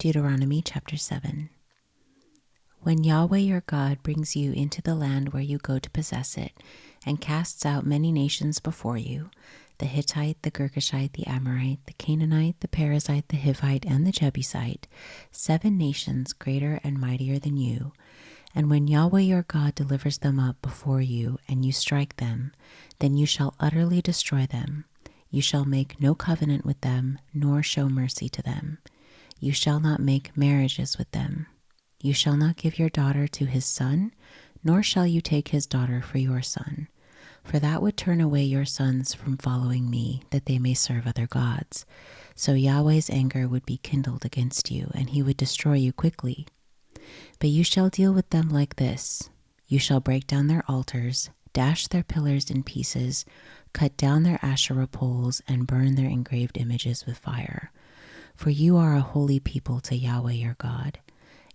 Deuteronomy chapter 7. When Yahweh your God brings you into the land where you go to possess it, and casts out many nations before you, the Hittite, the Girgashite, the Amorite, the Canaanite, the Perizzite, the Hivite, and the Jebusite, 7 nations greater and mightier than you, and when Yahweh your God delivers them up before you, and you strike them, then you shall utterly destroy them. You shall make no covenant with them, nor show mercy to them. You shall not make marriages with them. You shall not give your daughter to his son, nor shall you take his daughter for your son. For that would turn away your sons from following me, that they may serve other gods. So Yahweh's anger would be kindled against you, and he would destroy you quickly. But you shall deal with them like this. You shall break down their altars, dash their pillars in pieces, cut down their Asherah poles, and burn their engraved images with fire. For you are a holy people to Yahweh your God.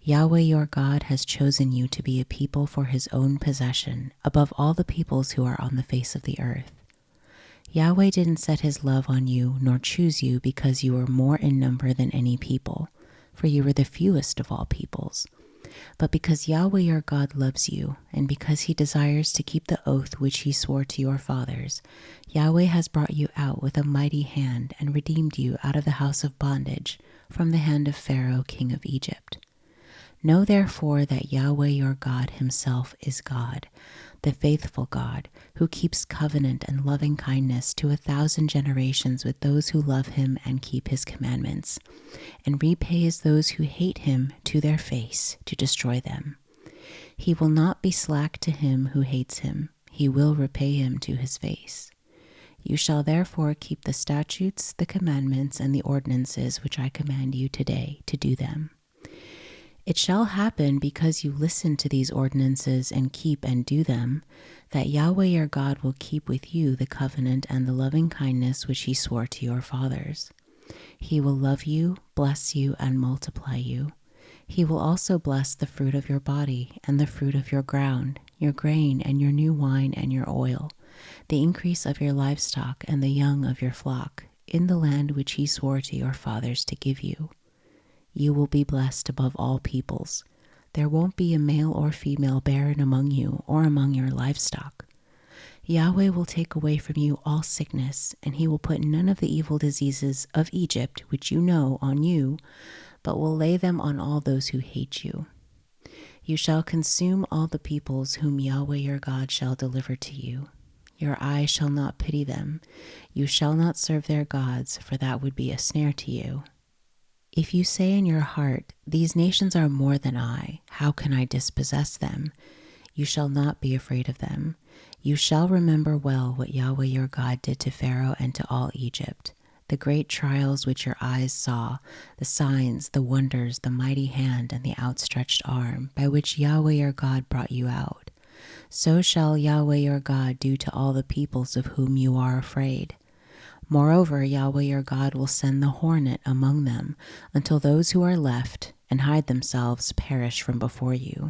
Yahweh your God has chosen you to be a people for his own possession, above all the peoples who are on the face of the earth. Yahweh didn't set his love on you, nor choose you because you were more in number than any people, for you were the fewest of all peoples, but because Yahweh your God loves you, and because he desires to keep the oath which he swore to your fathers. Yahweh has brought you out with a mighty hand and redeemed you out of the house of bondage, from the hand of Pharaoh king of Egypt. Know therefore that Yahweh your God himself is God, the faithful God, who keeps covenant and loving kindness to 1,000 generations with those who love him and keep his commandments, and repays those who hate him to their face to destroy them. He will not be slack to him who hates him. He will repay him to his face. You shall therefore keep the statutes, the commandments, and the ordinances which I command you today to do them. It shall happen, because you listen to these ordinances and keep and do them, that Yahweh your God will keep with you the covenant and the loving kindness which he swore to your fathers. He will love you, bless you, and multiply you. He will also bless the fruit of your body and the fruit of your ground, your grain and your new wine and your oil, the increase of your livestock and the young of your flock, in the land which he swore to your fathers to give you. You will be blessed above all peoples. There won't be a male or female barren among you or among your livestock. Yahweh will take away from you all sickness, and he will put none of the evil diseases of Egypt, which you know, on you, but will lay them on all those who hate you. You shall consume all the peoples whom Yahweh your God shall deliver to you. Your eye shall not pity them. You shall not serve their gods, for that would be a snare to you. If you say in your heart, these nations are more than I, how can I dispossess them? You shall not be afraid of them. You shall remember well what Yahweh your God did to Pharaoh and to all Egypt, the great trials which your eyes saw, the signs, the wonders, the mighty hand, and the outstretched arm, by which Yahweh your God brought you out. So shall Yahweh your God do to all the peoples of whom you are afraid. Moreover, Yahweh your God will send the hornet among them, until those who are left and hide themselves perish from before you.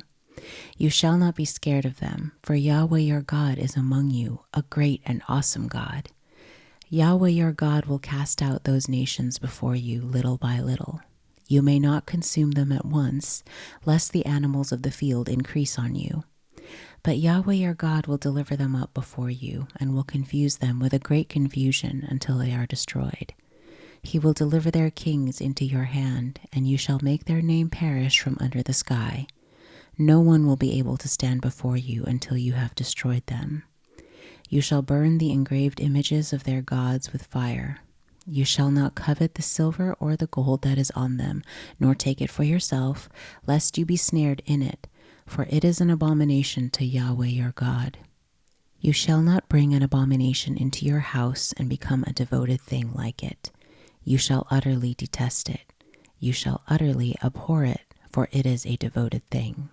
You shall not be scared of them, for Yahweh your God is among you, a great and awesome God. Yahweh your God will cast out those nations before you little by little. You may not consume them at once, lest the animals of the field increase on you. But Yahweh your God will deliver them up before you, and will confuse them with a great confusion until they are destroyed. He will deliver their kings into your hand, and you shall make their name perish from under the sky. No one will be able to stand before you until you have destroyed them. You shall burn the engraved images of their gods with fire. You shall not covet the silver or the gold that is on them, nor take it for yourself, lest you be snared in it, for it is an abomination to Yahweh your God. You shall not bring an abomination into your house and become a devoted thing like it. You shall utterly detest it. You shall utterly abhor it, for it is a devoted thing.